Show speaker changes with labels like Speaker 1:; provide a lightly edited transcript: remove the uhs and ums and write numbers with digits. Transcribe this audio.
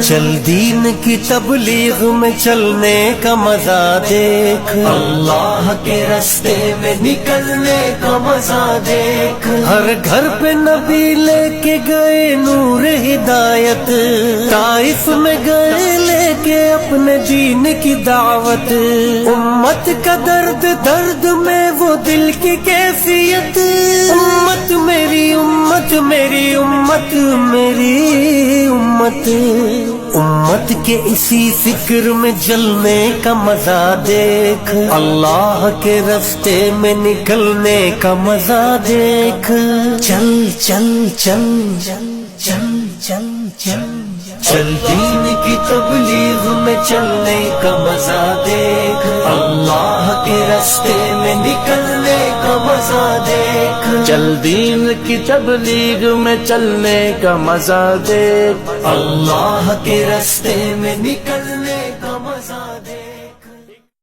Speaker 1: چل دین کی تبلیغ میں چلنے کا مزہ دیکھ، اللہ کے راستے میں نکلنے کا مزہ دیکھ، ہر گھر پہ نبی لے کے گئے نور ہدایت، طائف میں گئے لے کے اپنے دین کی دعوت، امت کا درد درد میں وہ دل کی کیفیت، امت میری امت میری امت میری امت، امت کے اسی فکر میں جلنے کا مزہ دیکھ، اللہ کے راستے میں نکلنے کا مزہ دیکھ، چل چل چل چل چل چل چل چل دین کی تبلیغ میں چلنے کا مزہ دیکھ، اللہ کے راستے میں نکلنے کا مزہ دیکھ،
Speaker 2: چل دین کی تبلیغ میں چلنے کا مزہ دیکھ،
Speaker 1: اللہ کے راستے میں نکل